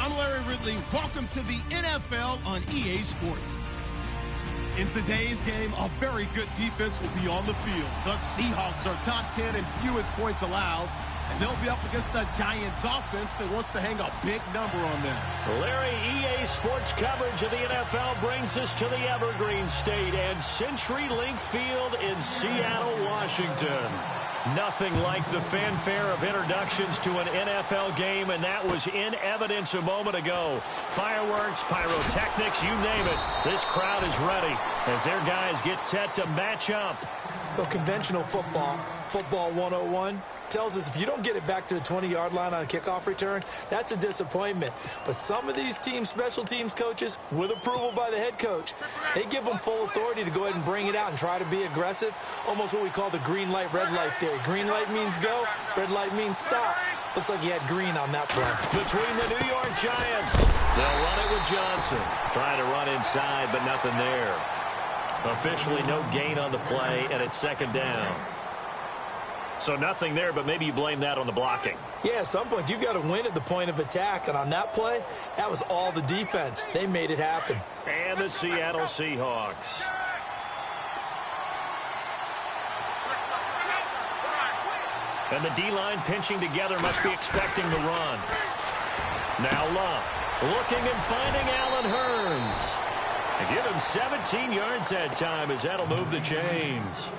I'm Larry Ridley. Welcome to the NFL on EA Sports. In today's game, a very good defense will be on the field. The Seahawks are top 10 in fewest points allowed, and they'll be up against the Giants offense that wants to hang a big number on them. Larry, EA Sports coverage of the NFL brings us to the Evergreen State and CenturyLink Field in Seattle, Washington. Nothing like the fanfare of introductions to an NFL game, and that was in evidence a moment ago. Fireworks, pyrotechnics, you name it. This crowd is ready as their guys get set to match up. Well, conventional football 101, tells us if you don't get it back to the 20-yard line on a kickoff return, that's a disappointment. But some of these teams, special teams coaches, with approval by the head coach, they give them full authority to go ahead and bring it out and try to be aggressive, almost what we call the green light, red light theory. Green light means go, red light means stop. Looks like he had green on that play. Between the New York Giants, they'll run it with Johnson. Trying to run inside, but nothing there. Officially no gain on the play, and it's second down. So nothing there, but maybe you blame that on the blocking. Yeah, at some point, you've got to win at the point of attack. And on that play, that was all the defense. They made it happen. And the Seattle Seahawks. And the D-line pinching together, must be expecting the run. Now Love looking and finding Allen Hurns. And give him 17 yards that time as that'll move the chains.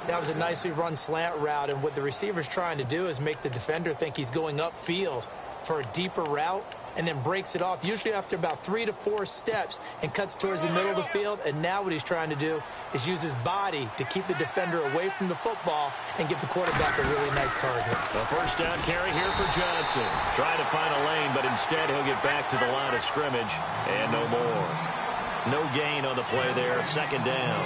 That was a nicely run slant route, and what the receiver's trying to do is make the defender think he's going upfield for a deeper route and then breaks it off, usually after about 3 to 4 steps, and cuts towards the middle of the field. And now what he's trying to do is use his body to keep the defender away from the football and give the quarterback a really nice target. A first down carry here for Johnson. Trying to find a lane, but instead he'll get back to the line of scrimmage, and no more. No gain on the play there, second down.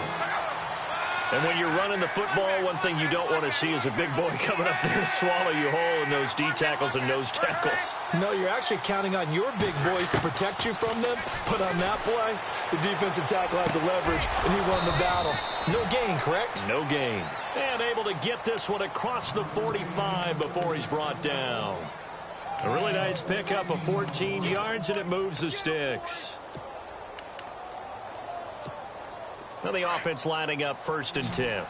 And when you're running the football, one thing you don't want to see is a big boy coming up there and swallow you whole in those D tackles and nose tackles. No, you're actually counting on your big boys to protect you from them. But on that play, the defensive tackle had the leverage, and he won the battle. No gain, correct? No gain. And able to get this one across the 45 before he's brought down. A really nice pickup of 14 yards, and it moves the sticks. Now the offense lining up 1st and 10.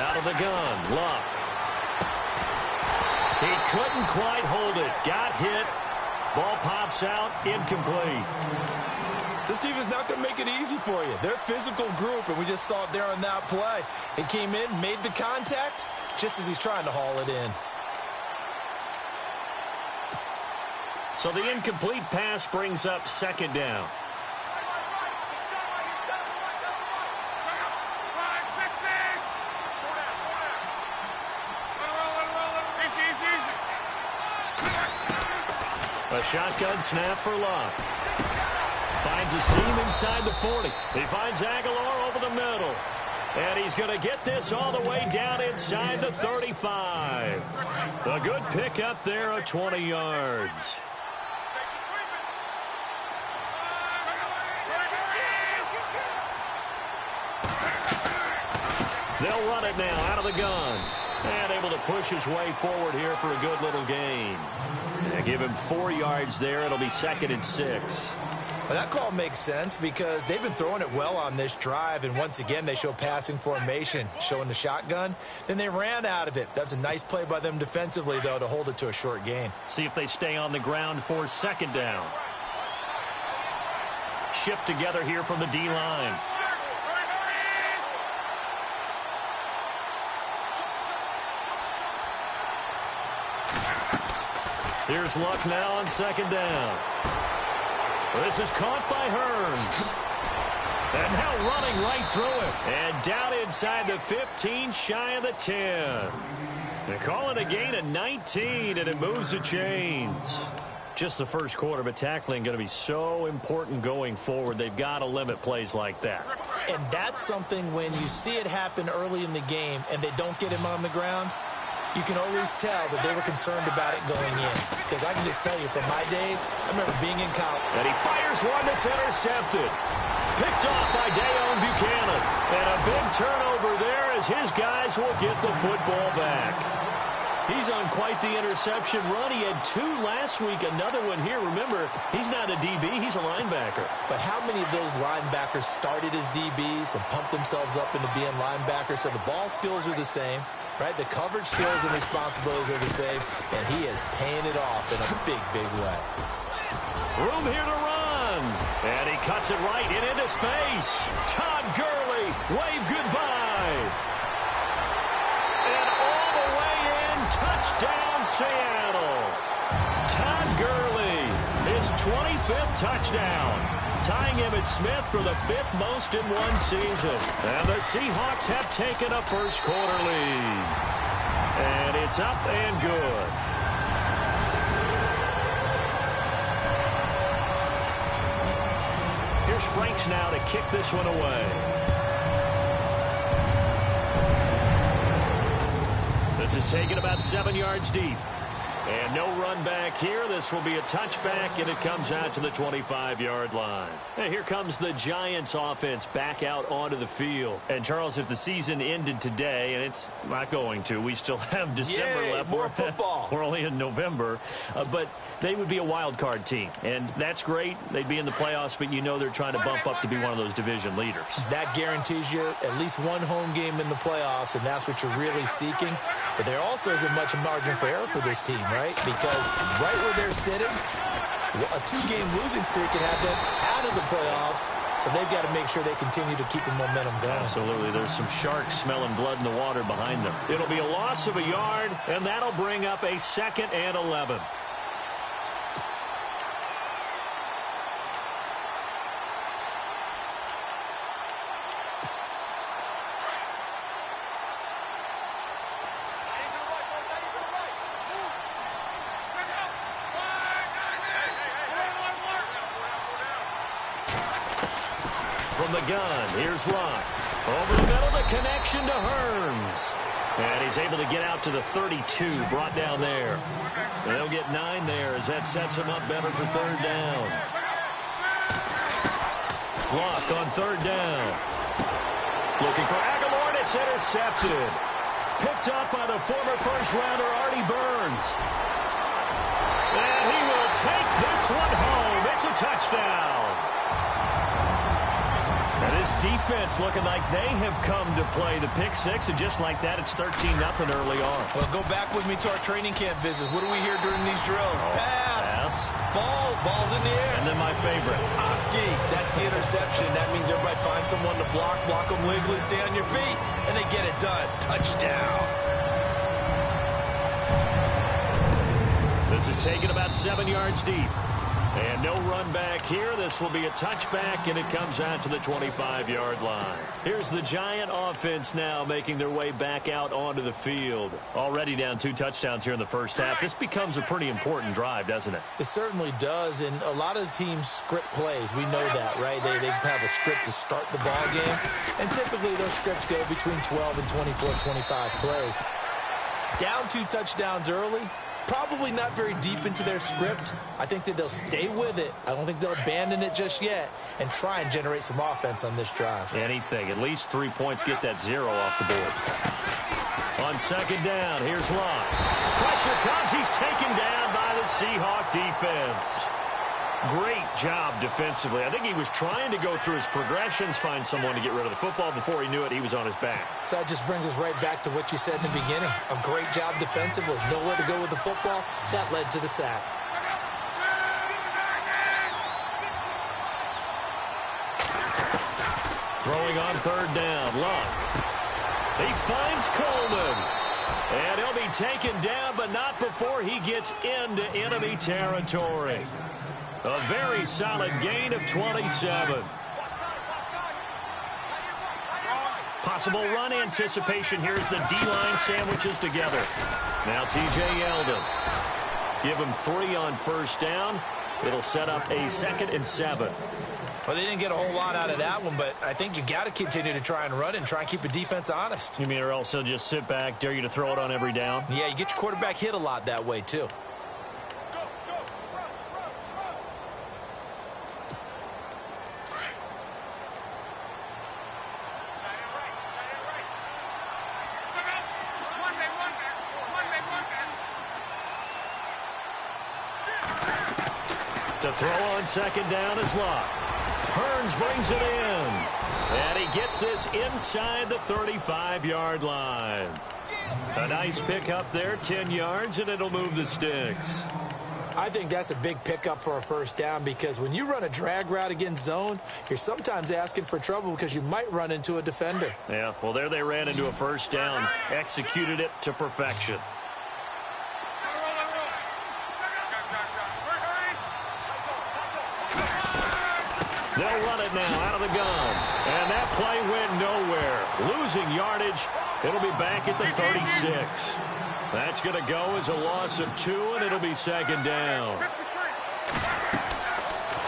Out of the gun, Luck. He couldn't quite hold it. Got hit. Ball pops out, incomplete. This team is not going to make it easy for you. They're a physical group, and we just saw it there on that play. He came in, made the contact, just as he's trying to haul it in. So the incomplete pass brings up second down. A shotgun snap for Love. Finds a seam inside the 40. He finds Aguilar over the middle. And he's going to get this all the way down inside the 35. A good pickup there of 20 yards. They'll run it now out of the gun. And able to push his way forward here for a good little gain. And give him 4 yards there. It'll be 2nd and 6. Well, that call makes sense because they've been throwing it well on this drive. And once again, they show passing formation, showing the shotgun. Then they ran out of it. That's a nice play by them defensively, though, to hold it to a short gain. See if they stay on the ground for second down. Shift together here from the D-line. Here's Luck now on second down. This is caught by Hurns. And now running right through it. And down inside the 15, shy of the 10. They call it a gain of 19, and it moves the chains. Just the first quarter, but tackling going to be so important going forward. They've got to limit plays like that. And that's something when you see it happen early in the game and they don't get him on the ground, You can always tell that they were concerned about it going in. Because I can just tell you, from my days, I remember being in college. And he fires one that's intercepted. Picked off by Dayon Buchanan. And a big turnover there as his guys will get the football back. He's on quite the interception run. He had 2 last week, another one here. Remember, he's not a DB, he's a linebacker. But how many of those linebackers started as DBs and pumped themselves up into being linebackers? So the ball skills are the same, right? The coverage skills and responsibilities are the same, and he is paying it off in a big, big way. Room here to run. And he cuts it right and into space. Todd Gurley, wave goodbye. And all the way in, touchdown Seattle. Todd Gurley, his 25th touchdown, tying Emmitt Smith for the 5th most in one season. And the Seahawks have taken a first-quarter lead. And it's up and good. Here's Franks now to kick this one away. This is taken about 7 yards deep. And no run back here. This will be a touchback, and it comes out to the 25-yard line. And here comes the Giants offense back out onto the field. And, Charles, if the season ended today, and it's not going to, we still have December left. More football. We're only in November. But they would be a wild card team. And that's great. They'd be in the playoffs, but you know they're trying to bump up to be one of those division leaders. That guarantees you at least one home game in the playoffs, and that's what you're really seeking. But there also isn't much margin for error for this team, right? Because right where they're sitting, a 2-game losing streak can have them out of the playoffs, so they've got to make sure they continue to keep the momentum going. Absolutely. There's some sharks smelling blood in the water behind them. It'll be a loss of a yard, and that'll bring up a 2nd and 11. From the gun, here's Locke. Over the middle, the connection to Hearns. And he's able to get out to the 32, brought down there. And they'll get 9 there as that sets him up better for 3rd down. Locke on 3rd down. Looking for Aguilar, and it's intercepted. Picked up by the former first-rounder Artie Burns. And he will take this one home. It's a touchdown. And this defense looking like they have come to play. The pick 6, and just like that, it's 13-0 early on. Well, go back with me to our training camp visits. What do we hear during these drills? Pass. Ball's in the air. And then my favorite. Oski, that's the interception. That means everybody finds someone to block them legally, stay on your feet, and they get it done. Touchdown. This is taken about 7 yards deep. And no run back here. This will be a touchback, and it comes out to the 25-yard line. Here's the Giant offense now making their way back out onto the field. Already down 2 touchdowns here in the first half. This becomes a pretty important drive, doesn't it? It certainly does, and a lot of the teams script plays. We know that, right? They have a script to start the ball game, and typically those scripts go between 12 and 24, 25 plays. Down 2 touchdowns early. Probably not very deep into their script. I think that they'll stay with it. I don't think they'll abandon it just yet and try and generate some offense on this drive. Anything. At least 3 points, get that 0 off the board. On 2nd down, here's Locke. Pressure comes. He's taken down by the Seahawk defense. Great job defensively. I think he was trying to go through his progressions, find someone to get rid of the football. Before he knew it, he was on his back. So that just brings us right back to what you said in the beginning. A great job defensively. Nowhere to go with the football. That led to the sack. Throwing on 3rd down, Locke. He finds Coleman. And he'll be taken down, but not before he gets into enemy territory. A very solid gain of 27. Possible run anticipation here as the D-line sandwiches together. Now T.J. Yeldon. Give him 3 on 1st down. It'll set up a 2nd and 7. Well, they didn't get a whole lot out of that one, but I think you got to continue to try and run and try and keep the defense honest. You mean or else he'll just sit back, dare you to throw it on every down? Yeah, you get your quarterback hit a lot that way, too. To throw on second down is Locke. Hearns brings it in. And he gets this inside the 35-yard line. A nice pickup there, 10 yards, and it'll move the sticks. I think that's a big pickup for a first down because when you run a drag route against zone, you're sometimes asking for trouble because you might run into a defender. Yeah, well, there they ran into a first down. Executed it to perfection. They'll run it now out of the gun. And that play went nowhere. Losing yardage. It'll be back at the 36. That's going to go as a loss of 2, and it'll be second down.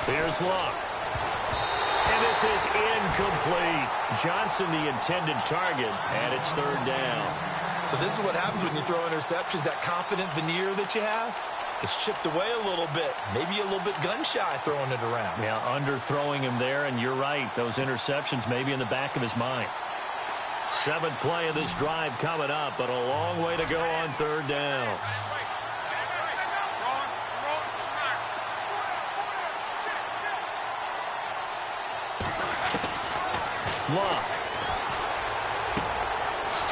Here's Locke. And this is incomplete. Johnson, the intended target, and it's third down. So this is what happens when you throw interceptions. That confident veneer that you have, it's chipped away a little bit. Maybe a little bit gun-shy throwing it around. Yeah, underthrowing him there, and you're right. Those interceptions may be in the back of his mind. 7th play of this drive coming up, but a long way to go on third down. Locke.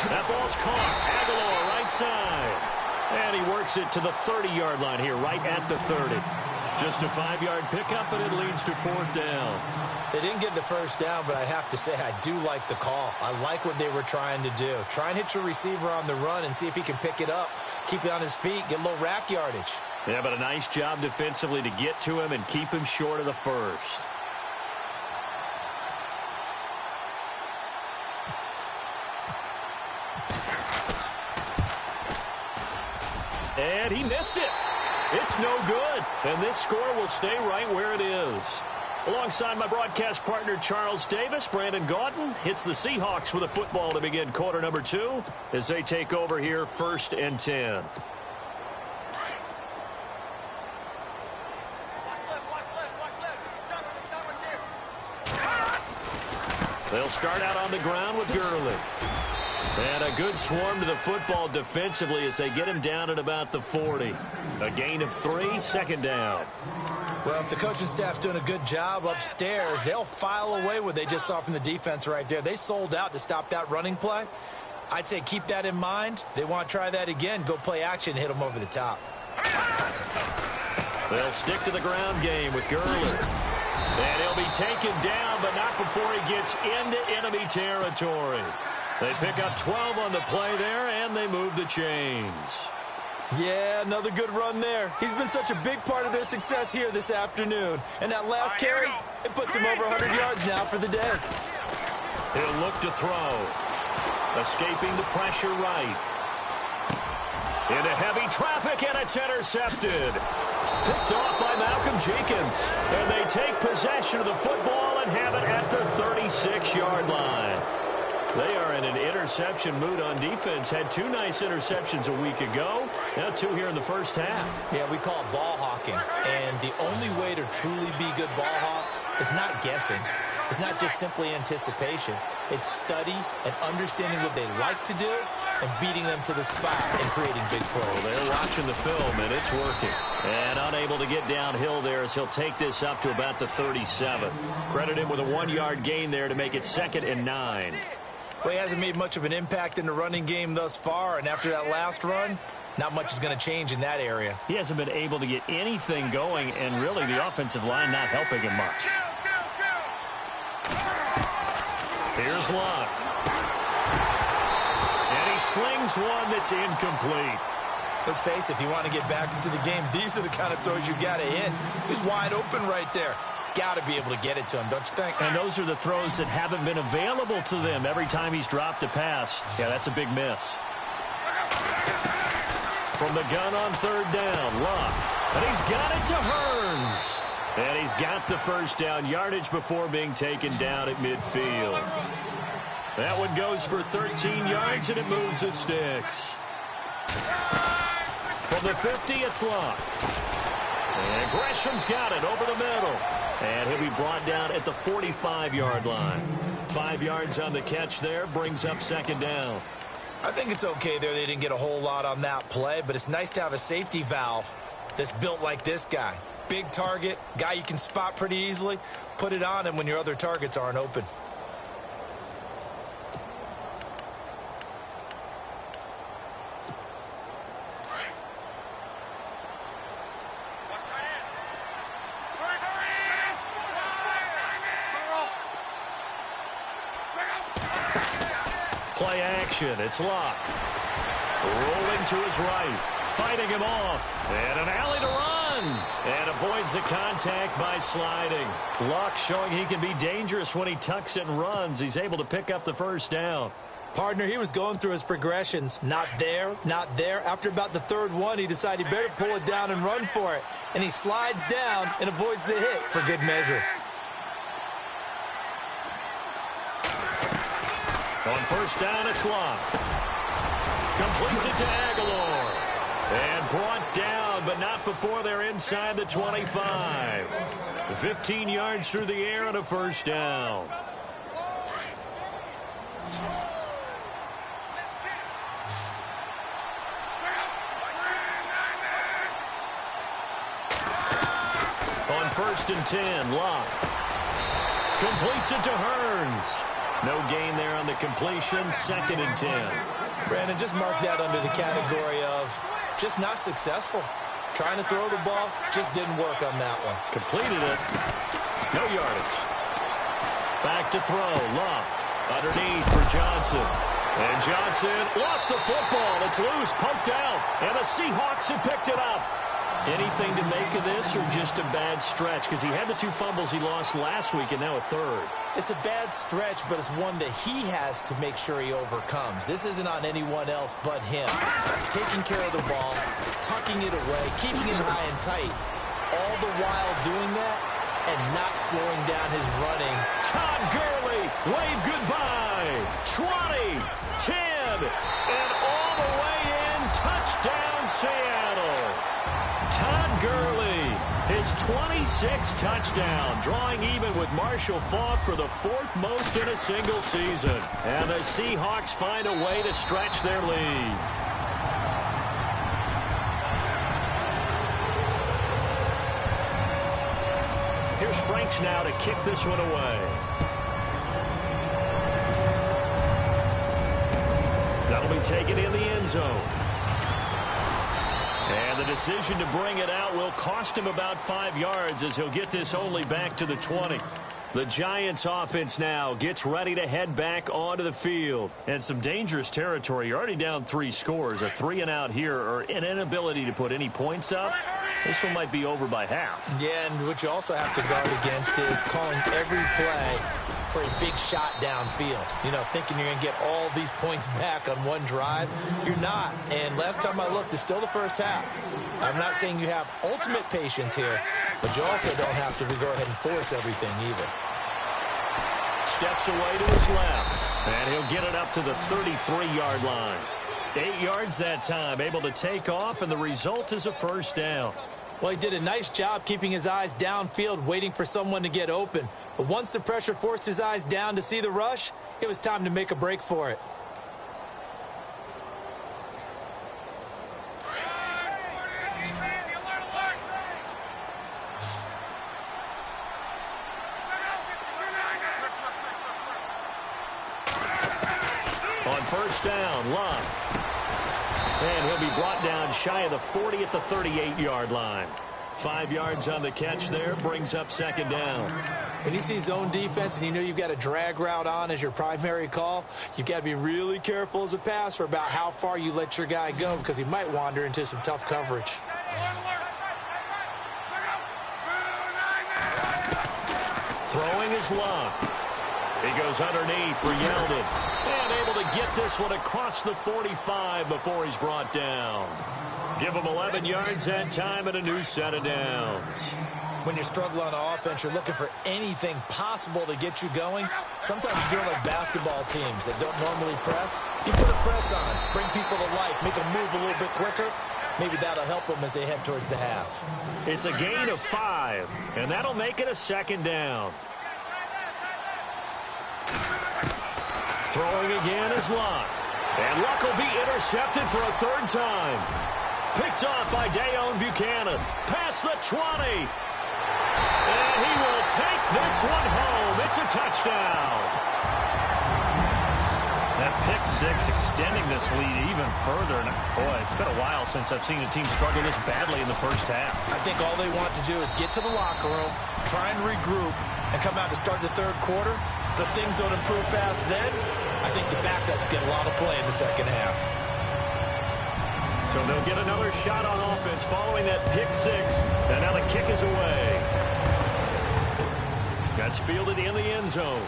That ball's caught. Aguilar right side. And he works it to the 30-yard line here, right at the 30. Just a 5-yard pickup, and it leads to fourth down. They didn't get the first down, but I have to say I do like the call. I like what they were trying to do. Try and hit your receiver on the run and see if he can pick it up, keep it on his feet, get a little rack yardage. Yeah, but a nice job defensively to get to him and keep him short of the first. And he missed it. It's no good. And this score will stay right where it is. Alongside my broadcast partner, Charles Davis, Brandon Gaudin hits the Seahawks with a football to begin quarter number 2 as they take over here 1st and 10. They'll start out on the ground with Gurley. And a good swarm to the football defensively as they get him down at about the 40. A gain of 3, second down. Well, if the coaching staff's doing a good job upstairs, they'll file away what they just saw from the defense right there. They sold out to stop that running play. I'd say keep that in mind. They want to try that again. Go play action, hit them over the top. They'll stick to the ground game with Gurley. And he'll be taken down, but not before he gets into enemy territory. They pick up 12 on the play there, and they move the chains. Yeah, another good run there. He's been such a big part of their success here this afternoon. And that last carry, it puts him over 100 yards now for the day. He'll look to throw. Escaping the pressure right. Into heavy traffic, and it's intercepted. Picked off by Malcolm Jenkins. And they take possession of the football and have it at the 36-yard line. They are in an interception mood on defense. Had 2 nice interceptions a week ago. Now 2 here in the first half. Yeah, we call it ball hawking. And the only way to truly be good ball hawks is not guessing. It's not just simply anticipation. It's study and understanding what they like to do and beating them to the spot and creating big plays. Well, they're watching the film, and it's working. And unable to get downhill there as he'll take this up to about the 37. Credit him with a 1-yard gain there to make it 2nd and 9. Well, he hasn't made much of an impact in the running game thus far, and after that last run, not much is going to change in that area. He hasn't been able to get anything going, and really the offensive line not helping him much. Here's Locke. And he slings one that's incomplete. Let's face it, if you want to get back into the game, these are the kind of throws you got to hit. He's wide open right there. Got to be able to get it to him, don't you think? And those are the throws that haven't been available to them every time he's dropped a pass. Yeah, that's a big miss. From the gun on 3rd down, Locke. And he's got it to Hearns. And he's got the first down yardage before being taken down at midfield. That one goes for 13 yards, and it moves the sticks. From the 50, it's Locke. And Gresham's got it over the middle. And he'll be brought down at the 45-yard line. 5 yards on the catch there, brings up second down. I think it's okay there. They didn't get a whole lot on that play, but it's nice to have a safety valve that's built like this guy. Big target, guy you can spot pretty easily. Put it on him when your other targets aren't open. Play action. It's Locke. Rolling to his right. Fighting him off. And an alley to run. And avoids the contact by sliding. Locke showing he can be dangerous when he tucks it and runs. He's able to pick up the first down. Partner, he was going through his progressions. Not there, not there. After about the third one, he decided he better pull it down and run for it. And he slides down and avoids the hit for good measure. On first down, it's Locke. Completes it to Aguilar. And brought down, but not before they're inside the 25. 15 yards through the air and a first down. On first and 10, Locke. Completes it to Hearns. No gain there on the completion. Second and 10. Brandon, just mark that under the category of just not successful. Trying to throw the ball, just didn't work on that one. Completed it. No yardage. Back to throw. Locke underneath for Johnson. And Johnson lost the football. It's loose, poked out. And the Seahawks have picked it up. Anything to make of this or just a bad stretch? Because he had the 2 fumbles he lost last week and now a third. It's a bad stretch, but it's one that he has to make sure he overcomes. This isn't on anyone else but him. Taking care of the ball, tucking it away, keeping it high and tight. All the while doing that and not slowing down his running. Todd Gurley, wave goodbye. 20, 10, and all the way in. Touchdown, Seattle. Todd Gurley, his 26th touchdown, drawing even with Marshall Faulk for the 4th most in a single season. And the Seahawks find a way to stretch their lead. Here's Franks now to kick this one away. That'll be taken in the end zone. And the decision to bring it out will cost him about 5 yards as he'll get this only back to the 20. The Giants offense now gets ready to head back onto the field. And some dangerous territory. You're already down 3 scores. A 3-and-out here or an inability to put any points up. This one might be over by half. Yeah, and what you also have to guard against is calling every play for a big shot downfield. You know, thinking you're going to get all these points back on one drive. You're not. And last time I looked, it's still the first half. I'm not saying you have ultimate patience here, but you also don't have to go ahead and force everything either. Steps away to his left, and he'll get it up to the 33-yard line. 8 yards that time, able to take off, and the result is a first down. Well, he did a nice job keeping his eyes downfield, waiting for someone to get open. But once the pressure forced his eyes down to see the rush, it was time to make a break for it. On first down, Locke. And he'll be brought down shy of the 40 at the 38-yard line. 5 yards on the catch there, brings up second down. When you see zone defense and you know you've got a drag route on as your primary call, you've got to be really careful as a passer about how far you let your guy go because he might wander into some tough coverage. Throwing is Locke. He goes underneath for Yeldon. And able to get this one across the 45 before he's brought down. Give him 11 yards that time and a new set of downs. when you're struggling on offense, you're looking for anything possible to get you going. Sometimes you're doing like basketball teams that don't normally press. You put a press on, bring people to life, make them move a little bit quicker. Maybe that'll help them as they head towards the half. It's a gain of 5, and that'll make it a second down. Throwing again is Luck. And Luck will be intercepted for a third time. Picked off by Dayon Buchanan. Past the 20. And he will take this one home. It's a touchdown. That pick six extending this lead even further. And boy, it's been a while since I've seen a team struggle this badly in the first half. I think all they want to do is get to the locker room, try and regroup, and come out to start the third quarter. But things don't improve fast then. I think the backups get a lot of play in the second half. So they'll get another shot on offense following that pick six. And now the kick is away. That's fielded in the end zone.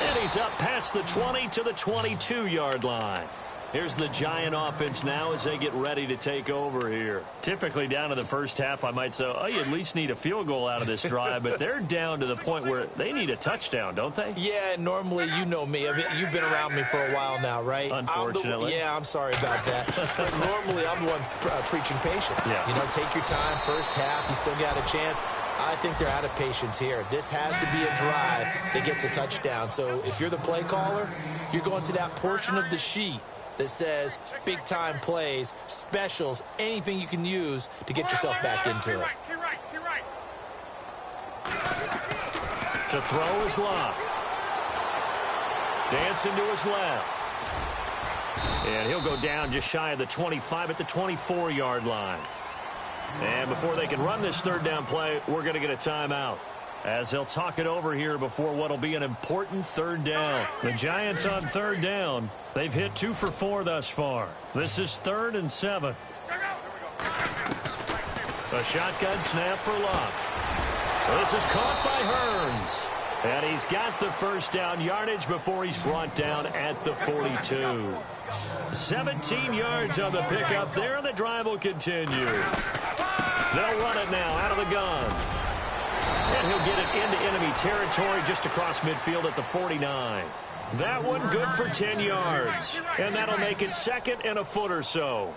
And he's up past the 20 to the 22-yard line. Here's the Giant offense now as they get ready to take over here. Typically down to the first half, I might say, oh, you at least need a field goal out of this drive. But they're down to the point where they need a touchdown, don't they? Yeah, normally, you know me. I mean, you've been around me for a while now, right? Unfortunately. I'm sorry about that. But normally, I'm the one preaching patience. Yeah. You know, take your time. First half, you still got a chance. I think they're out of patience here. This has to be a drive that gets a touchdown. So if you're the play caller, you're going to that portion of the sheet that says big-time plays, specials, anything you can use to get yourself back into it. To throw is Locke. Dancing to his left. And he'll go down just shy of the 25 at the 24-yard line. And before they can run this third down play, we're going to get a timeout, as they'll talk it over here before what will be an important third down. The Giants on third down. They've hit 2 for 4 thus far. This is 3rd and 7. A shotgun snap for Luck. This is caught by Hearns. And he's got the first down yardage before he's brought down at the 42. 17 yards on the pickup there, and the drive will continue. They'll run it now out of the gun. And he'll get it into enemy territory just across midfield at the 49. That one good for 10 yards. And that'll make it 2nd and a foot or so.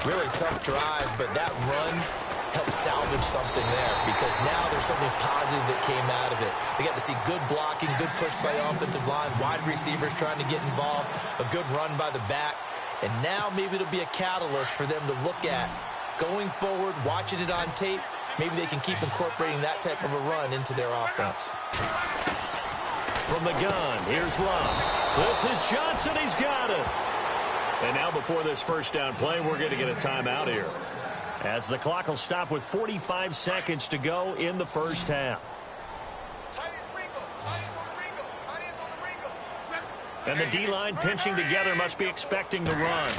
Really tough drive, but that run helped salvage something there, because now there's something positive that came out of it. They got to see good blocking, good push by the offensive line, wide receivers trying to get involved, a good run by the back. And now maybe it'll be a catalyst for them to look at going forward, watching it on tape. Maybe they can keep incorporating that type of a run into their offense. From the gun, here's Love. This is Johnson. He's got it. And now before this first down play, we're going to get a timeout here, as the clock will stop with 45 seconds to go in the first half. And the D-line pinching together must be expecting the run.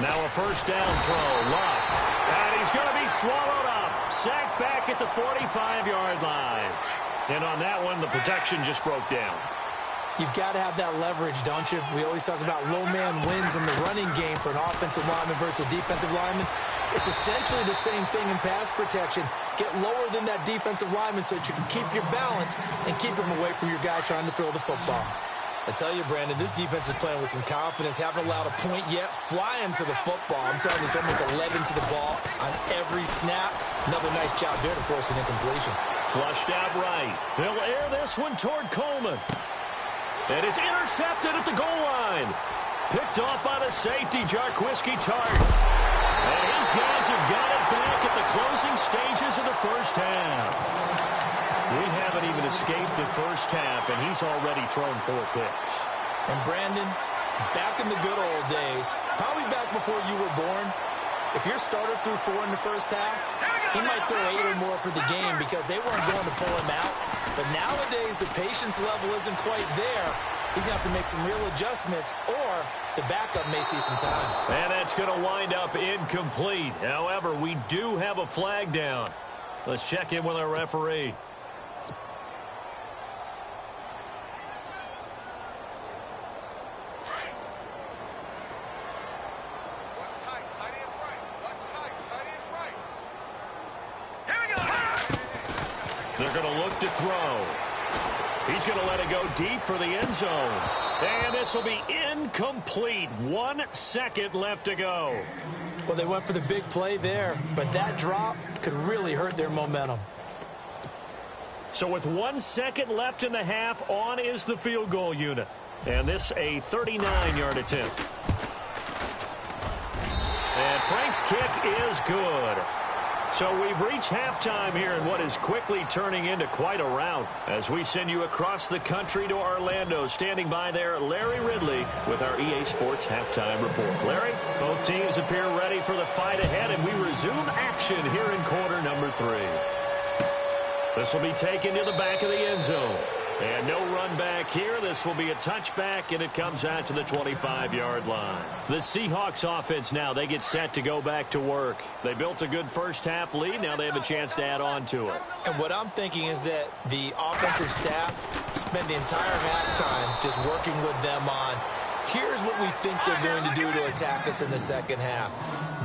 Now a first down throw. Luck. And he's going to be swallowed up. Sacked back at the 45-yard line. And on that one, the protection just broke down. You've got to have that leverage, don't you? We always talk about low man wins in the running game for an offensive lineman versus a defensive lineman. It's essentially the same thing in pass protection. Get lower than that defensive lineman so that you can keep your balance and keep him away from your guy trying to throw the football. I tell you, Brandon, this defense is playing with some confidence. Haven't allowed a point yet. Flying to the football. I'm telling you, it's almost 11 to the ball on every snap. Another nice job there to force an incompletion. Flushed out right. They'll air this one toward Coleman. And it's intercepted at the goal line. Picked off by the safety, Jarquiski Tart. And his guys have got it back at the closing stages of the first half. We haven't even escaped the first half, and he's already thrown 4 picks. And Brandon, back in the good old days, probably back before you were born, if your starter threw 4 in the first half, he might throw 8 or more for the game because they weren't going to pull him out. But nowadays, the patience level isn't quite there. He's going to have to make some real adjustments, or the backup may see some time. And that's going to wind up incomplete. However, we do have a flag down. Let's check in with our referee. They're going to look to throw. He's going to let it go deep for the end zone. And this will be incomplete. 1 second left to go. Well, they went for the big play there, but that drop could really hurt their momentum. So with 1 second left in the half, on is the field goal unit. And this a 39-yard attempt. And Frank's kick is good. So we've reached halftime here in what is quickly turning into quite a rout as we send you across the country to Orlando. Standing by there, Larry Ridley with our EA Sports Halftime Report. Larry, both teams appear ready for the fight ahead, and we resume action here in quarter number 3. This will be taken to the back of the end zone. And no run back here. This will be a touchback, and it comes out to the 25-yard line. The Seahawks offense now, they get set to go back to work. They built a good first-half lead. Now they have a chance to add on to it. And what I'm thinking is that the offensive staff spent the entire halftime just working with them on, here's what we think they're going to do to attack us in the second half.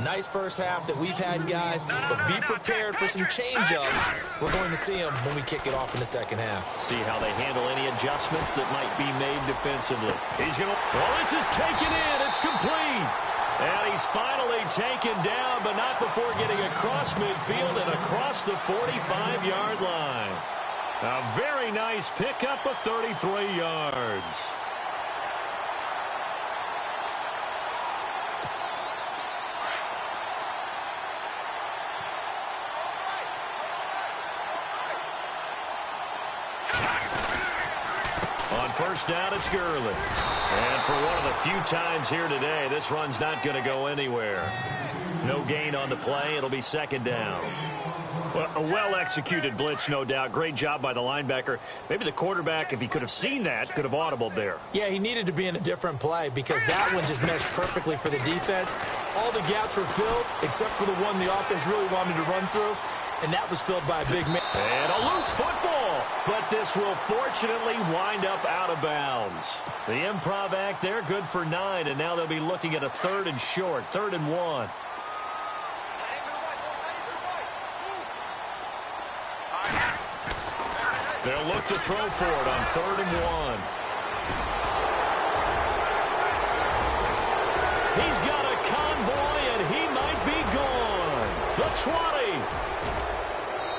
Nice first half that we've had, guys, but be prepared for some change-ups. We're going to see them when we kick it off in the second half. See how they handle any adjustments that might be made defensively. He's going to... Well, this is taken in. It's complete. And he's finally taken down, but not before getting across midfield and across the 45-yard line. A very nice pickup of 33 yards. On first down, it's Gurley. And for one of the few times here today, this run's not going to go anywhere. No gain on the play. It'll be second down. Well, a well-executed blitz, no doubt. Great job by the linebacker. Maybe the quarterback, if he could have seen that, could have audibled there. Yeah, he needed to be in a different play because that one just meshed perfectly for the defense. All the gaps were filled except for the one the offense really wanted to run through. And that was filled by a big man. And a loose football. But this will fortunately wind up out of bounds. The improv act there, good for 9. And now they'll be looking at a 3rd and short, 3rd and 1. They'll look to throw for it on 3rd and 1. He's got a convoy, and he might be gone. The 20.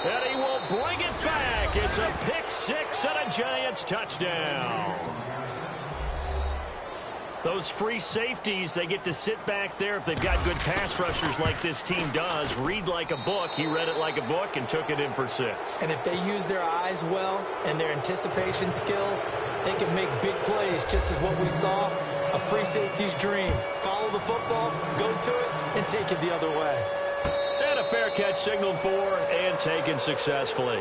And he will bring it back. It's a pick 6 and a Giants touchdown. Those free safeties, they get to sit back there if they've got good pass rushers like this team does. Read like a book. He read it like a book and took it in for 6. And if they use their eyes well and their anticipation skills, they can make big plays, just as what we saw. A free safety's dream. Follow the football, go to it, and take it the other way. A fair catch signaled for and taken successfully.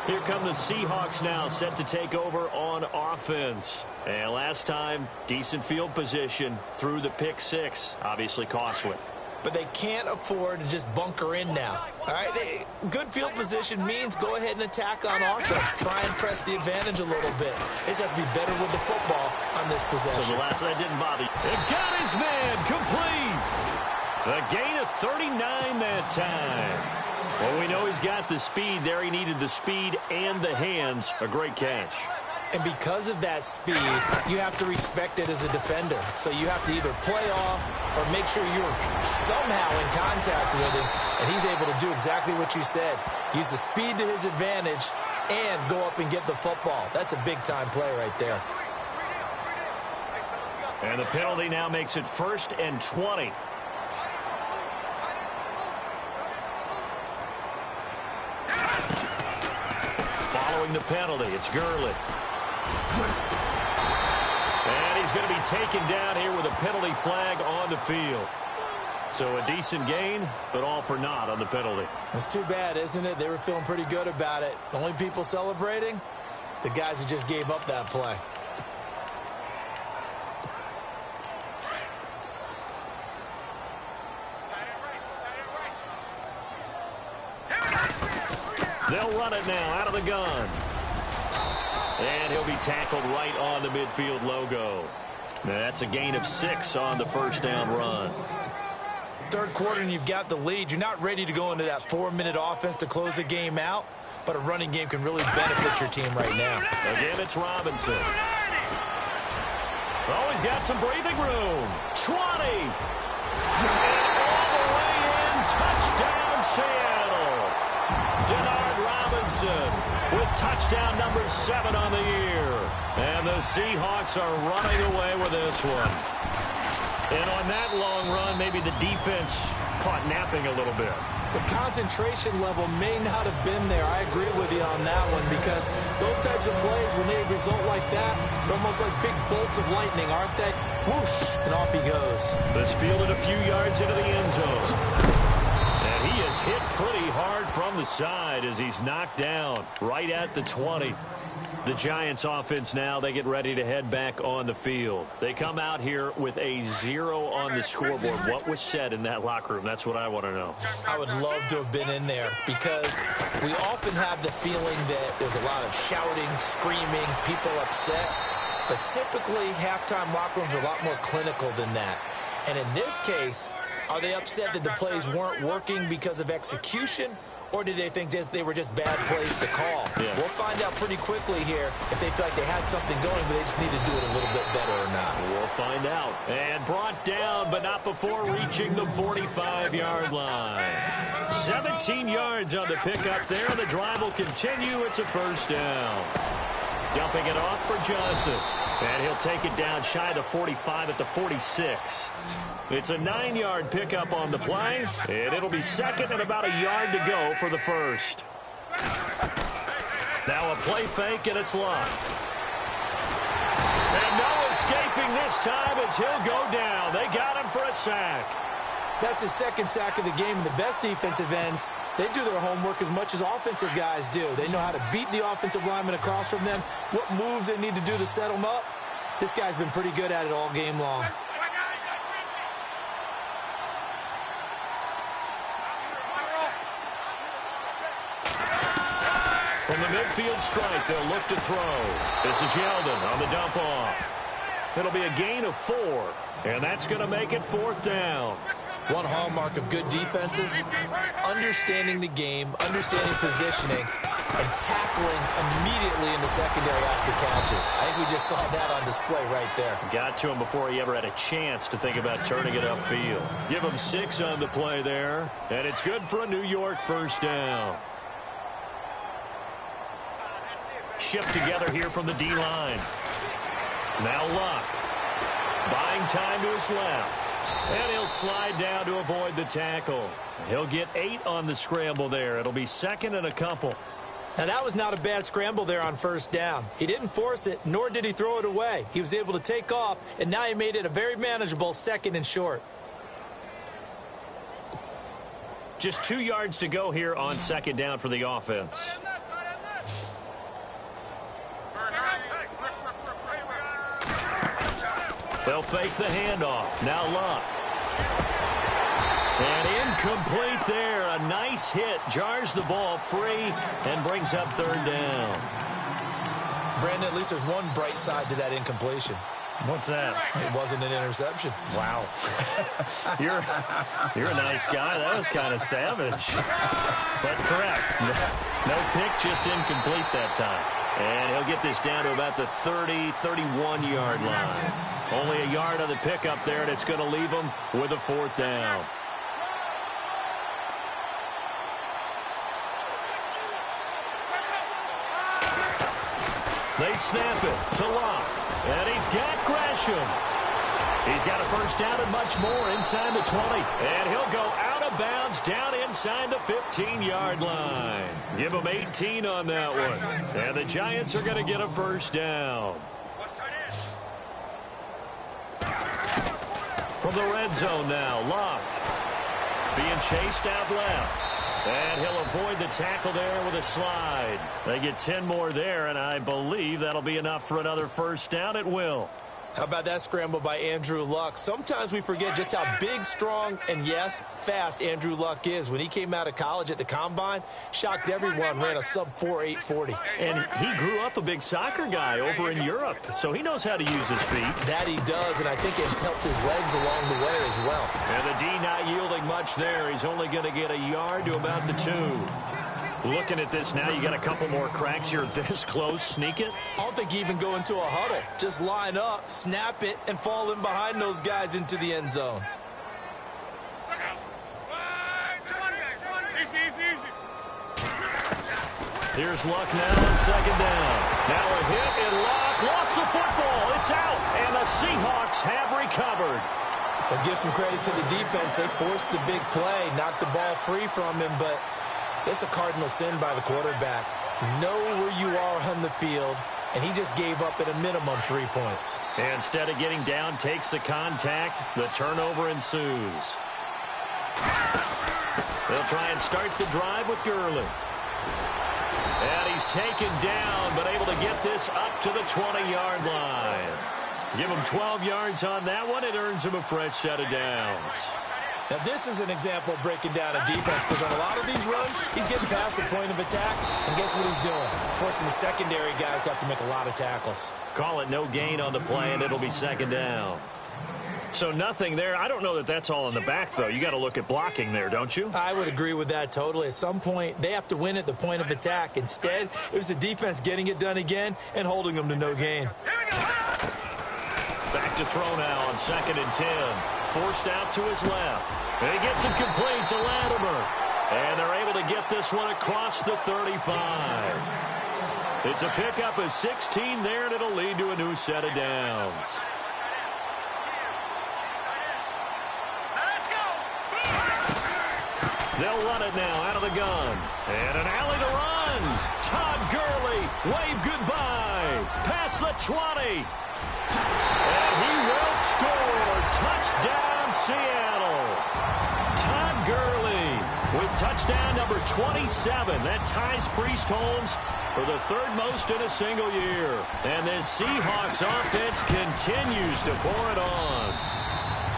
Here come the Seahawks now, set to take over on offense. And last time, decent field position through the pick 6. Obviously costly. But they can't afford to just bunker in now. All right, good field position means go ahead and attack on offense. Try and press the advantage a little bit. They just have to be better with the football on this possession. So the last that didn't bother you. It got his man complete. The gain of 39 that time. Well, we know he's got the speed there. He needed the speed and the hands. A great catch. And because of that speed, you have to respect it as a defender. So you have to either play off or make sure you're somehow in contact with him. And he's able to do exactly what you said. Use the speed to his advantage and go up and get the football. That's a big-time play right there. And the penalty now makes it 1st and 20. Following the penalty, it's Gurley. And he's going to be taken down here with a penalty flag on the field. So a decent gain, but all for naught on the penalty. It's too bad, isn't it? They were feeling pretty good about it. The only people celebrating, the guys who just gave up that play. They'll run it now out of the gun. And he'll be tackled right on the midfield logo. Now that's a gain of 6 on the first down run. Third quarter and you've got the lead. You're not ready to go into that 4-minute offense to close the game out. but a running game can really benefit your team right now. Again, it's Robinson. Oh, he's got some breathing room. 20. And all the way in. Touchdown, Seattle. Denard Robinson with touchdown number 7 on the year. And the Seahawks are running away with this one. And on that long run, maybe the defense caught napping a little bit. The concentration level may not have been there. I agree with you on that one because those types of plays, when they result like that, they're almost like big bolts of lightning, aren't they? Whoosh, and off he goes. This fielded a few yards into the end zone. And he is hit pretty hard from the side as he's knocked down right at the 20. The Giants offense now, they get ready to head back on the field. They come out here with a 0 on the scoreboard. What was said in that locker room? That's what I want to know. I would love to have been in there because we often have the feeling that there's a lot of shouting, screaming, people upset. But typically, halftime locker rooms are a lot more clinical than that. And in this case, are they upset that the plays weren't working because of execution? Or did they think they were just bad plays to call? Yeah. We'll find out pretty quickly here if they feel like they had something going, but they just need to do it a little bit better or not. We'll find out. And brought down, but not before reaching the 45-yard line. 17 yards on the pickup there. The drive will continue. It's a first down. Dumping it off for Johnson. And he'll take it down shy of the 45 at the 46. It's a 9-yard pickup on the play, and it'll be second and about a yard to go for the first. Now a play fake, and it's Luck. And no escaping this time as he'll go down. They got him for a sack. That's his second sack of the game, and the best defensive ends, they do their homework as much as offensive guys do. They know how to beat the offensive lineman across from them, what moves they need to do to set them up. This guy's been pretty good at it all game long. From the midfield strike, they'll look to throw. This is Yeldon on the dump off. It'll be a gain of 4, and that's going to make it 4th down. One hallmark of good defenses is understanding the game, understanding positioning, and tackling immediately in the secondary after catches. I think we just saw that on display right there. Got to him before he ever had a chance to think about turning it upfield. Give him 6 on the play there, and it's good for a New York first down. Shipped together here from the D-line. Now Luck. Buying time to his left. And he'll slide down to avoid the tackle. He'll get 8 on the scramble there. It'll be second and a couple. Now, that was not a bad scramble there on first down. He didn't force it, nor did he throw it away. He was able to take off, and now he made it a very manageable second and short. Just 2 yards to go here on second down for the offense. They'll fake the handoff. Now Luck. And incomplete there. A nice hit. Jars the ball free and brings up 3rd down. Brandon, at least there's one bright side to that incompletion. What's that? It wasn't an interception. Wow. You're a nice guy. That was kind of savage. But correct. No pick, just incomplete that time. And he'll get this down to about the 30, 31-yard line. Only a yard on the pickup there, and it's going to leave him with a 4th down. They snap it to Luck, and he's got Gresham. He's got a first down and much more inside the 20. And he'll go out of bounds down inside the 15-yard line. Give him 18 on that one. And the Giants are going to get a first down. From the red zone now, Luck being chased out left. And he'll avoid the tackle there with a slide. They get 10 more there, and I believe that'll be enough for another first down. It will. How about that scramble by Andrew Luck? Sometimes we forget just how big, strong, and, yes, fast Andrew Luck is. When he came out of college at the Combine, shocked everyone, ran a sub-4 840. And he grew up a big soccer guy over in Europe, so he knows how to use his feet. That he does, and I think it's helped his legs along the way as well. And the D not yielding much there. He's only going to get a yard to about the 2. Looking at this now, you got a couple more cracks here this close. Sneak it. I don't think you even go into a huddle. Just line up, snap it, and fall in behind those guys into the end zone. Here's Luck now on second down. Now a hit and Luck lost the football. It's out, and the Seahawks have recovered. I'll give some credit to the defense. They forced the big play, knocked the ball free from him, but it's a cardinal sin by the quarterback. Know where you are on the field, and he just gave up at a minimum 3 points. Instead of getting down, takes the contact. The turnover ensues. They'll try and start the drive with Gurley. And he's taken down, but able to get this up to the 20-yard line. Give him 12 yards on that one. It earns him a fresh set of downs. Now, this is an example of breaking down a defense, because on a lot of these runs, he's getting past the point of attack, and guess what he's doing? Forcing the secondary guys to have to make a lot of tackles. Call it no gain on the play, and it'll be second down. So nothing there. I don't know that that's all in the back, though. You got to look at blocking there, don't you? I would agree with that totally. At some point, they have to win at the point of attack. Instead, it was the defense getting it done again and holding them to no gain. Back to throw now on 2nd and 10. Forced out to his left. And he gets it complete to Latimer. And they're able to get this one across the 35. It's a pickup of 16 there, and it'll lead to a new set of downs. They'll run it now out of the gun. And an alley to run. Todd Gurley, wave goodbye. Past the 20. And he will score. Touchdown, Seattle. Todd Gurley with touchdown number 27. That ties Priest Holmes for the 3rd most in a single year. And this Seahawks offense continues to pour it on.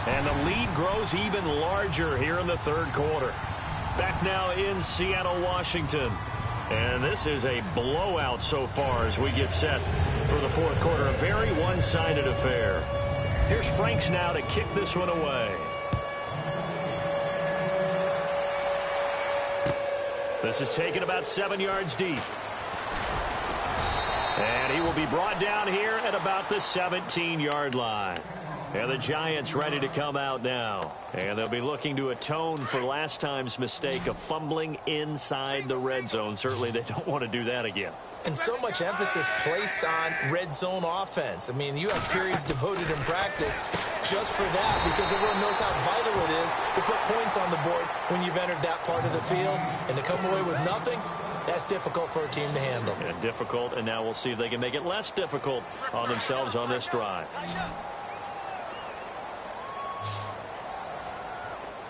And the lead grows even larger here in the 3rd quarter. Back now in Seattle, Washington. And this is a blowout so far as we get set for the 4th quarter. A very one-sided affair. Here's Franks now to kick this one away. This is taken about 7 yards deep. And he will be brought down here at about the 17-yard line. And the Giants ready to come out now. And they'll be looking to atone for last time's mistake of fumbling inside the red zone. Certainly they don't want to do that again. And so much emphasis placed on red zone offense. I mean, you have periods devoted in practice just for that, because everyone knows how vital it is to put points on the board when you've entered that part of the field. And to come away with nothing, that's difficult for a team to handle. And difficult, and now we'll see if they can make it less difficult on themselves on this drive.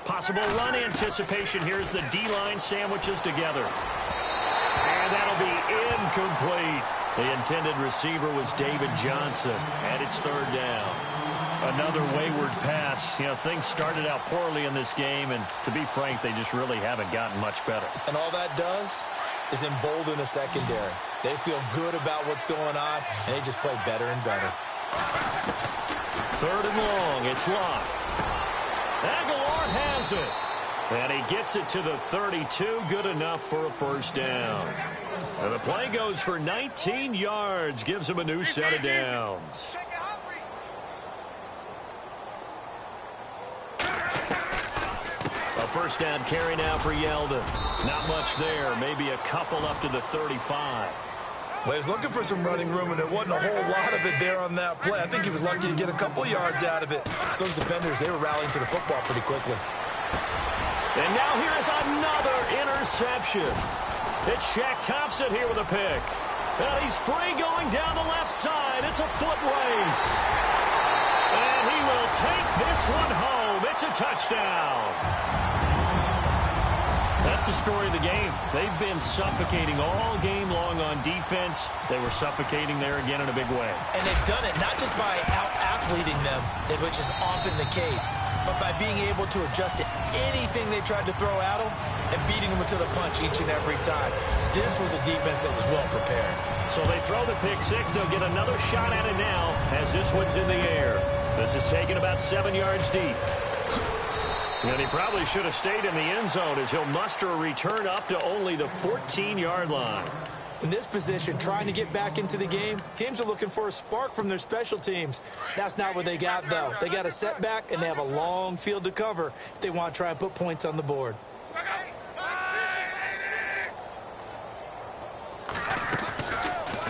Possible run anticipation. Here's the D-line sandwiches together. And that'll be incomplete. The intended receiver was David Johnson, and it's 3rd down. Another wayward pass. You know, things started out poorly in this game, and to be frank, they just really haven't gotten much better. And all that does is embolden a secondary. They feel good about what's going on, and they just play better and better. 3rd and long. It's Locke. Aguilar has it. And he gets it to the 32. Good enough for a 1st down. And the play goes for 19 yards. Gives him a new set of downs. A 1st down carry now for Yeldon. Not much there. Maybe a couple up to the 35. Well, he was looking for some running room, and there wasn't a whole lot of it there on that play. I think he was lucky to get a couple yards out of it. So those defenders, they were rallying to the football pretty quickly. And now here's another interception. It's Shaq Thompson here with a pick. And he's free going down the left side. It's a foot race. And he will take this one home. It's a touchdown. That's the story of the game. They've been suffocating all game long on defense. They were suffocating there again in a big way. And they've done it not just by out-athleting them, which is often the case, but by being able to adjust to anything they tried to throw at them and beating them to the punch each and every time. This was a defense that was well prepared. So they throw the pick six. They'll get another shot at it now as this one's in the air. This is taken about 7 yards deep. And he probably should have stayed in the end zone as he'll muster a return up to only the 14-yard line. In this position, trying to get back into the game, teams are looking for a spark from their special teams. That's not what they got, though. They got a setback, and they have a long field to cover if they want to try and put points on the board.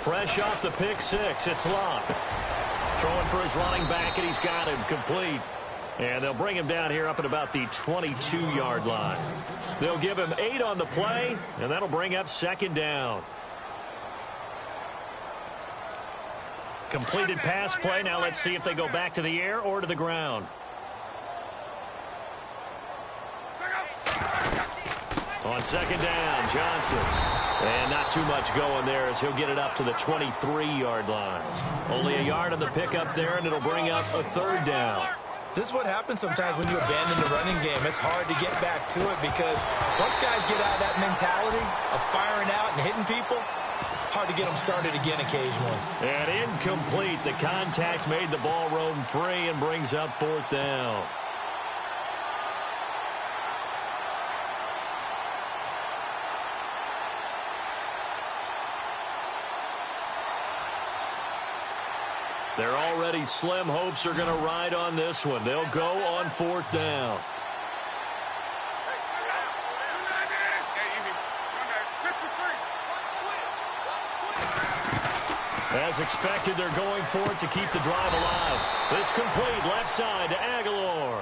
Fresh off the pick six, it's Locke. Throwing for his running back, and he's got him complete. And they'll bring him down here up at about the 22-yard line. They'll give him 8 on the play, and that'll bring up second down. Completed pass play. Now let's see if they go back to the air or to the ground. On second down, Johnson. And not too much going there as he'll get it up to the 23-yard line. Only a yard on the pickup there, and it'll bring up a third down. This is what happens sometimes when you abandon the running game. It's hard to get back to it because once guys get out of that mentality of firing out and hitting people, hard to get them started again occasionally. And incomplete. The contact made the ball roam free and brings up fourth down. Their already slim hopes are going to ride on this one. They'll go on fourth down. As expected, they're going for it to keep the drive alive. This complete left side to Aguilar.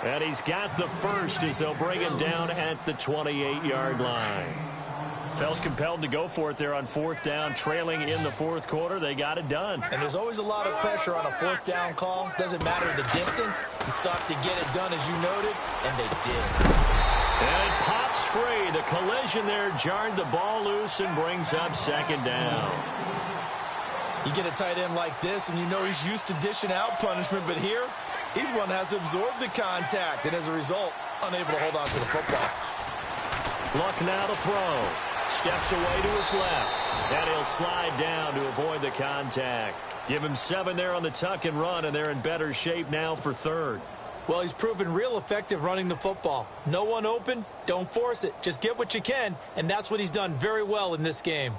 And he's got the first as they'll bring him down at the 28-yard line. Felt compelled to go for it there on fourth down, trailing in the fourth quarter. They got it done. And there's always a lot of pressure on a fourth down call. Doesn't matter the distance. You still have to get it done, as you noted, and they did. And it pops free. The collision there jarred the ball loose and brings up second down. You get a tight end like this, and you know he's used to dishing out punishment, but here, he's one that has to absorb the contact, and as a result, unable to hold on to the football. Luck now to throw. Steps away to his left. And he'll slide down to avoid the contact. Give him 7 there on the tuck and run, and they're in better shape now for third. Well, he's proven real effective running the football. No one open, don't force it. Just get what you can, and that's what he's done very well in this game.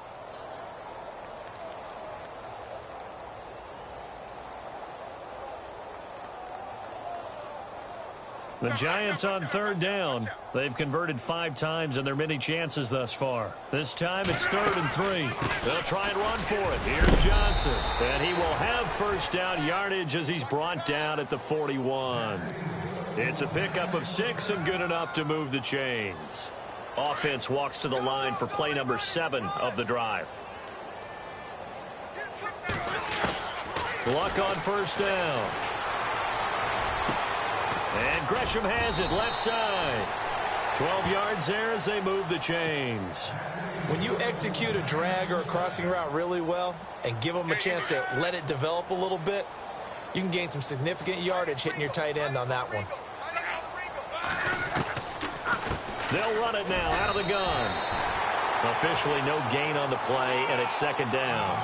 The Giants on third down. They've converted 5 times in their many chances thus far. This time it's 3rd and 3. They'll try and run for it. Here's Johnson. And he will have first down yardage as he's brought down at the 41. It's a pickup of 6 and good enough to move the chains. Offense walks to the line for play number 7 of the drive. Luck on first down. And Gresham has it left side. 12 yards there as they move the chains. When you execute a drag or a crossing route really well and give them a chance to let it develop a little bit, you can gain some significant yardage hitting your tight end on that one. They'll run it now out of the gun. Officially no gain on the play, and it's second down.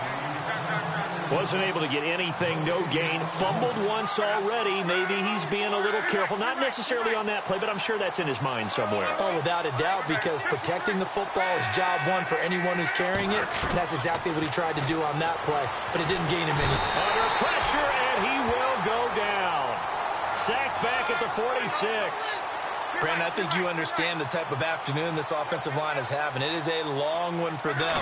Wasn't able to get anything, no gain. Fumbled once already. Maybe he's being a little careful. Not necessarily on that play, but I'm sure that's in his mind somewhere. Oh, without a doubt, because protecting the football is job one for anyone who's carrying it. And that's exactly what he tried to do on that play, but it didn't gain him any. Under pressure, and he will go down. Sacked back at the 46. Brandon, I think you understand the type of afternoon this offensive line is having. It is a long one for them.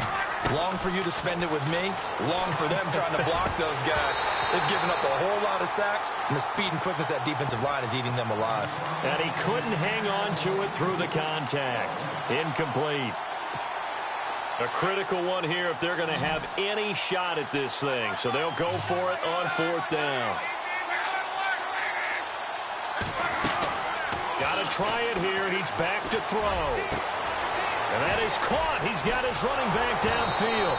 Long for you to spend it with me. Long for them trying to block those guys. They've given up a whole lot of sacks, and the speed and quickness of that defensive line is eating them alive. And he couldn't hang on to it through the contact. Incomplete. A critical one here if they're going to have any shot at this thing. So they'll go for it on fourth down. Got to try it here. He's back to throw. And that is caught. He's got his running back downfield.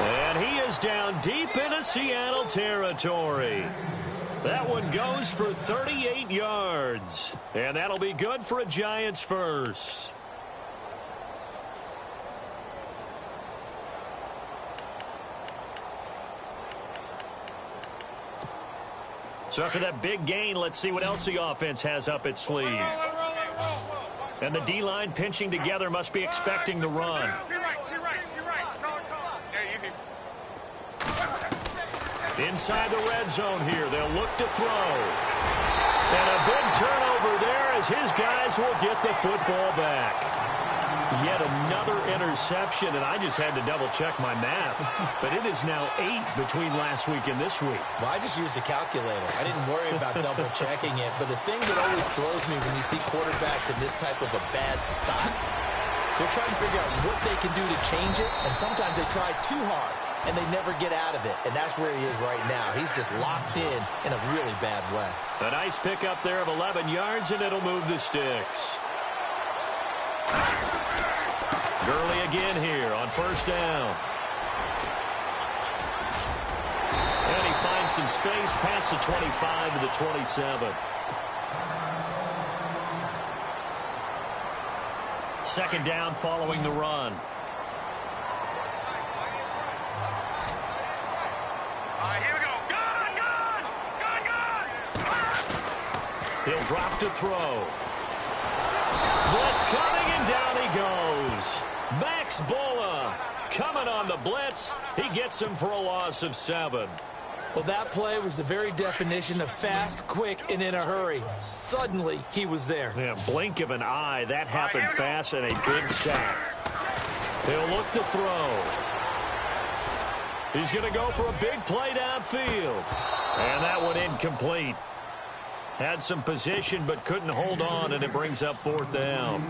And he is down deep into Seattle territory. That one goes for 38 yards. And that'll be good for a Giants first. So after that big gain, let's see what else the offense has up its sleeve. And the D-line pinching together must be expecting the run. You're right. Inside the red zone here. They'll look to throw. And a big turnover there as his guys will get the football back. Yet another interception, and I just had to double-check my math. But it is now 8 between last week and this week. Well, I just used a calculator. I didn't worry about double-checking it. But the thing that always throws me when you see quarterbacks in this type of a bad spot, they're trying to figure out what they can do to change it, and sometimes they try too hard, and they never get out of it. And that's where he is right now. He's just locked in a really bad way. A nice pickup there of 11 yards, and it'll move the sticks. Gurley again here on first down. And he finds some space past the 25 to the 27. Second down following the run. Here we go. Gun! He'll drop to throw. Blitz coming, and down he goes. Max Bola coming on the blitz. He gets him for a loss of 7. Well, that play was the very definition of fast, quick, and in a hurry. Suddenly, he was there. Yeah, blink of an eye. That happened fast, and a big sack. He'll look to throw. He's going to go for a big play downfield. And that one incomplete. Had some position, but couldn't hold on, and it brings up fourth down.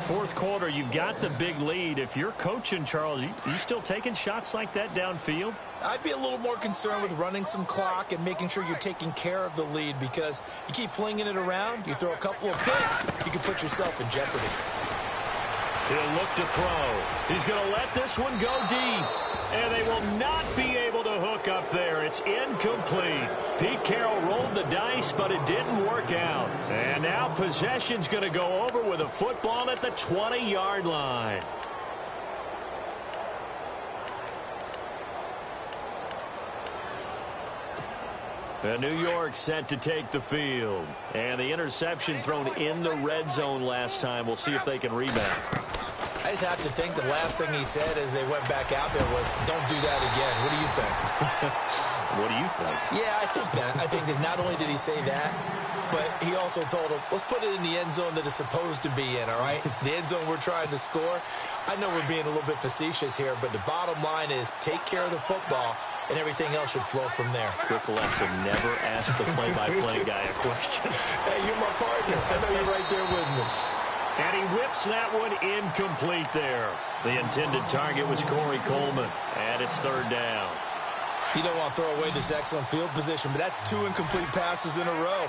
Fourth quarter, you've got the big lead. If you're coaching, Charles, you still taking shots like that downfield? I'd be a little more concerned with running some clock and making sure you're taking care of the lead, because you keep flinging it around, you throw a couple of picks, you can put yourself in jeopardy. He'll look to throw. He's going to let this one go deep. And they will not be able to hook up there. It's incomplete. Pete Carroll rolled the dice, but it didn't work out. And now possession's going to go over with a football at the 20-yard line. And New York set to take the field. And the interception thrown in the red zone last time. We'll see if they can rebound. I just have to think the last thing he said as they went back out there was, don't do that again. What do you think? What do you think? Yeah, I think that. I think that not only did he say that, but he also told him, let's put it in the end zone that it's supposed to be in, all right? The end zone we're trying to score. I know we're being a little bit facetious here, but the bottom line is take care of the football, and everything else should flow from there. Quick lesson, never ask the play-by-play guy a question. Hey, you're my partner. I know you're right there with me. And he whips that one incomplete there. The intended target was Corey Coleman, and it's third down. You don't want to throw away this excellent field position, but that's 2 incomplete passes in a row.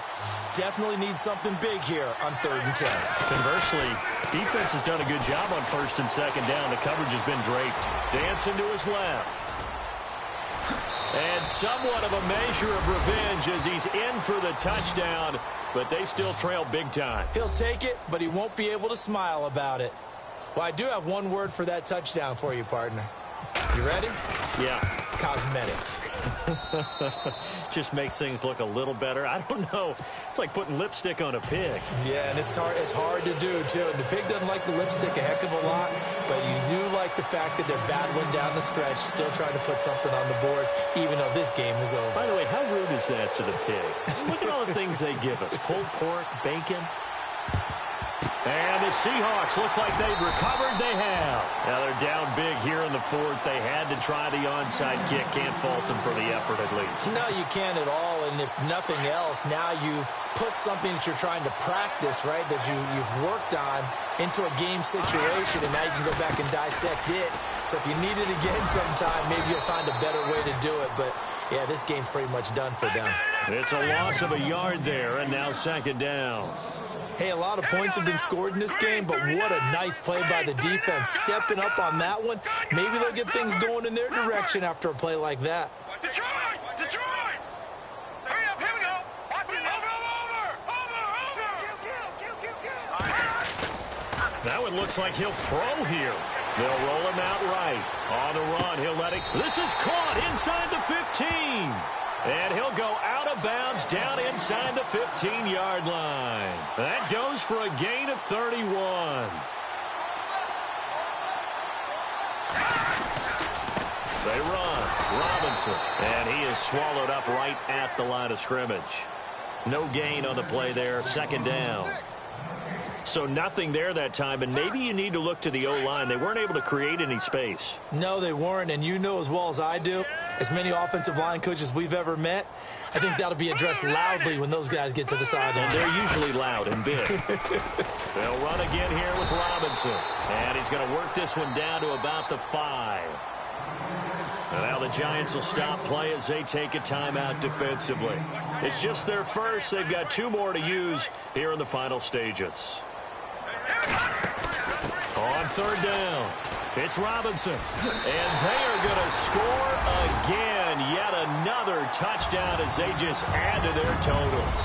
Definitely need something big here on 3rd and 10. Conversely, defense has done a good job on 1st and 2nd down. The coverage has been draped. Dancing to his left. And somewhat of a measure of revenge as he's in for the touchdown, but they still trail big time. He'll take it, but he won't be able to smile about it. Well, I do have one word for that touchdown for you, partner. You ready? Yeah. Cosmetics. Just makes things look a little better. I don't know. It's like putting lipstick on a pig. Yeah, and it's hard to do, too. And the pig doesn't like the lipstick a heck of a lot, but you do like the fact that they're battling down the stretch, still trying to put something on the board, even though this game is over. By the way, how rude is that to the pig? Look at all the things they give us. Pulled pork, bacon. And the Seahawks, looks like they've recovered. They have. Now they're down big here in the 4th. They had to try the onside kick. Can't fault them for the effort at least. No, you can't at all. And if nothing else, now you've put something that you're trying to practice, right, that you've worked on into a game situation, and now you can go back and dissect it. So if you need it again sometime, maybe you'll find a better way to do it. But, yeah, this game's pretty much done for them. It's a loss of a yard there, and now 2nd down. Hey, a lot of points have been scored in this game, but what a nice play by the defense. Stepping up on that one, maybe they'll get things going in their direction after a play like that. Detroit! Hurry up, here we go! Watch it! Over! That one looks like he'll throw here. They'll roll him out right. On the run, he'll let it. This is caught inside the 15. And he'll go out of bounds down inside the 15-yard line. That goes for a gain of 31. They run. Robinson. And he is swallowed up right at the line of scrimmage. No gain on the play there. Second down. So nothing there that time, and maybe you need to look to the O-line. They weren't able to create any space. No, they weren't, and you know as well as I do, as many offensive line coaches we've ever met, I think that'll be addressed loudly when those guys get to the sideline. And they're usually loud and big. They'll run again here with Robinson. And he's going to work this one down to about the 5. And now the Giants will stop play as they take a timeout defensively. It's just their first. They've got 2 more to use here in the final stages. On third down, it's Robinson. And they are going to score again. Yet another touchdown as they just add to their totals.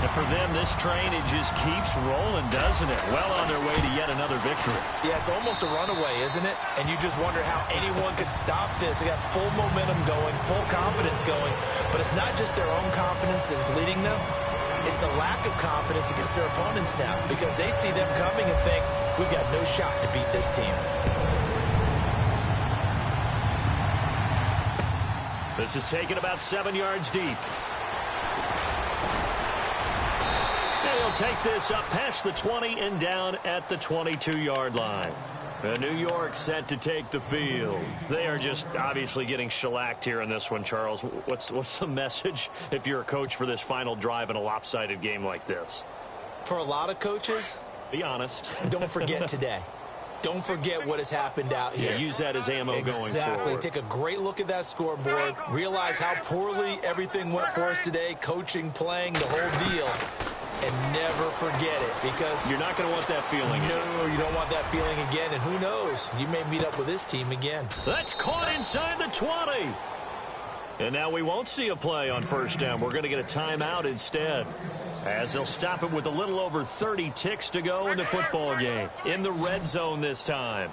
And for them, this train, it just keeps rolling, doesn't it? Well on their way to yet another victory. Yeah, it's almost a runaway, isn't it? And you just wonder how anyone could stop this. They got full momentum going, full confidence going. But it's not just their own confidence that's leading them. It's the lack of confidence against their opponents now, because they see them coming and think, we've got no shot to beat this team. This is taken about 7 yards deep. And he'll take this up past the 20 and down at the 22-yard line. New York set to take the field. They are just obviously getting shellacked here in this one, Charles. What's the message if you're a coach for this final drive in a lopsided game like this? For a lot of coaches, be honest. Don't forget today. Don't forget what has happened out here. Yeah, use that as ammo going forward. Exactly. Take a great look at that scoreboard. Realize how poorly everything went for us today. Coaching, playing, the whole deal. And never forget it, because you're not going to want that feeling. No, you don't want that feeling again. And who knows? You may meet up with this team again. That's caught inside the 20. And now we won't see a play on first down. We're going to get a timeout instead, as they'll stop it with a little over 30 ticks to go in the football game. In the red zone this time.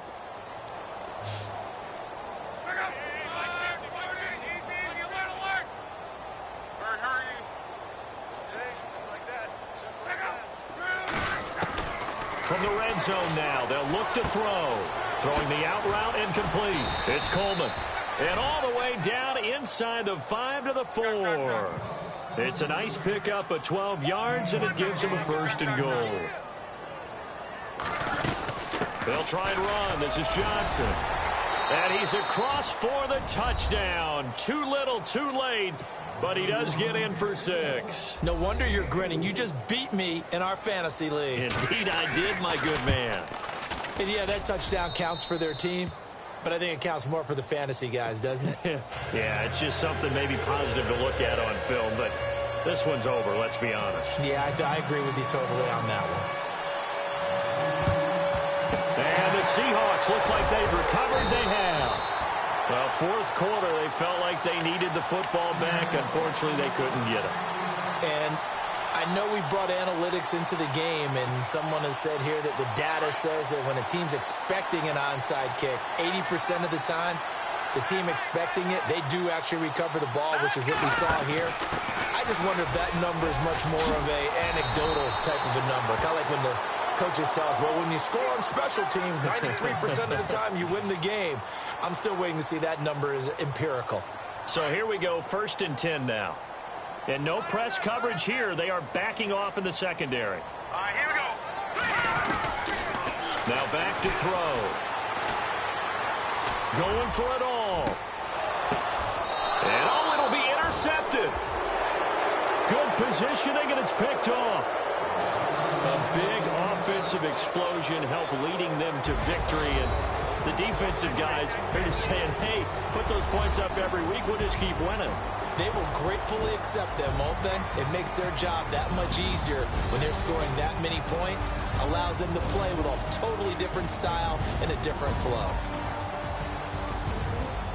From the red zone now, they'll look to throw. Throwing the out route incomplete. It's Coleman. And all the way down inside the 5 to the 4. It's a nice pickup of 12 yards, and it gives him a first and goal. They'll try and run. This is Johnson. And he's across for the touchdown. Too little, too late. But he does get in for 6. No wonder you're grinning. You just beat me in our fantasy league. Indeed I did, my good man. And yeah, that touchdown counts for their team, but I think it counts more for the fantasy guys, doesn't it? Yeah, it's just something maybe positive to look at on film, but this one's over, let's be honest. Yeah, I agree with you totally on that one. And the Seahawks, looks like they've recovered. They have. Well, fourth quarter, they felt like they needed the football back. Unfortunately, they couldn't get it. And I know we brought analytics into the game, and someone has said here that the data says that when a team's expecting an onside kick, 80% of the time, the team expecting it, they do actually recover the ball, which is what we saw here. I just wonder if that number is much more of a anecdotal type of a number. Kind of like when the coaches tell us, well, when you score on special teams, 93% of the time you win the game. I'm still waiting to see that number is empirical. So here we go, 1st and 10 now. And no press coverage here. They are backing off in the secondary. Here we go. Now back to throw. Going for it all. And oh, it'll be intercepted. Good positioning, and it's picked off. A big offensive explosion helped leading them to victory. And the defensive guys are just saying, hey, put those points up every week. We'll just keep winning. They will gratefully accept them, won't they? It makes their job that much easier when they're scoring that many points. Allows them to play with a totally different style and a different flow.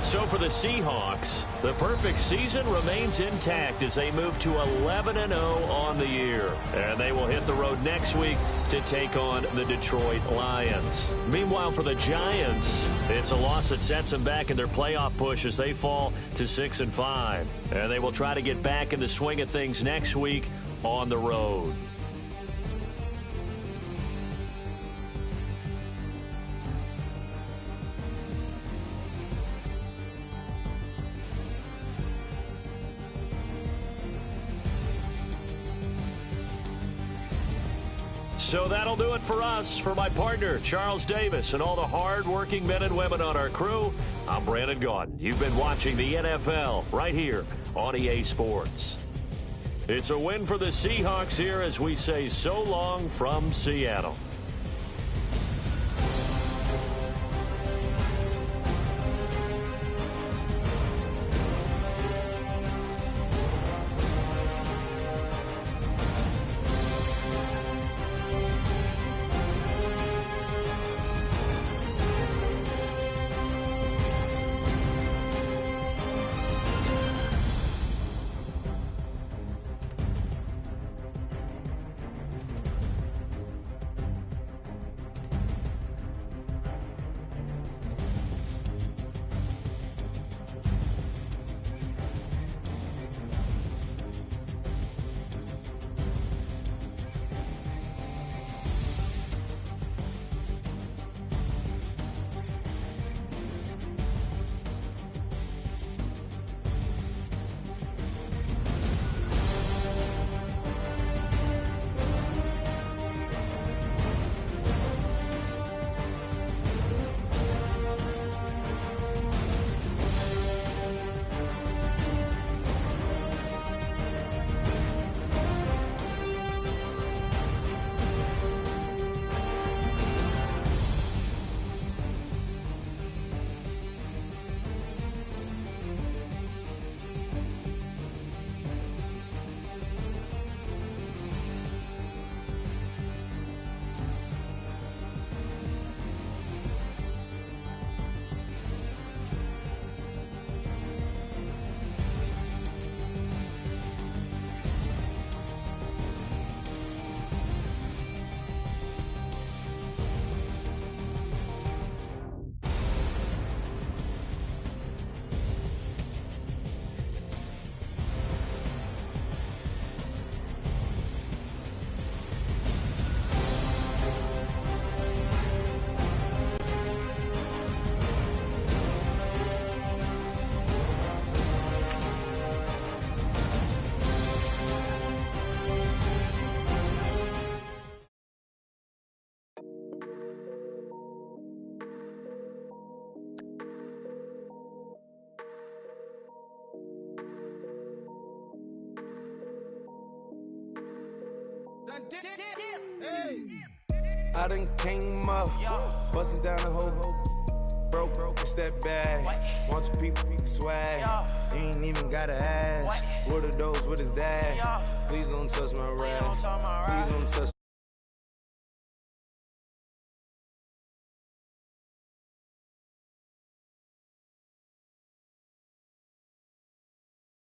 So for the Seahawks, the perfect season remains intact as they move to 11-0 on the year. And they will hit the road next week to take on the Detroit Lions. Meanwhile, for the Giants, it's a loss that sets them back in their playoff push as they fall to 6-5. And they will try to get back in the swing of things next week on the road. So that'll do it for us. For my partner, Charles Davis, and all the hard-working men and women on our crew, I'm Brandon Gaudin. You've been watching the NFL right here on EA Sports. It's a win for the Seahawks here as we say so long from Seattle. I done came up, busting down the whole broke, it's that bad. Want you people swag, you ain't even gotta ask. What are those, what is that? Please don't touch my rap, please don't touch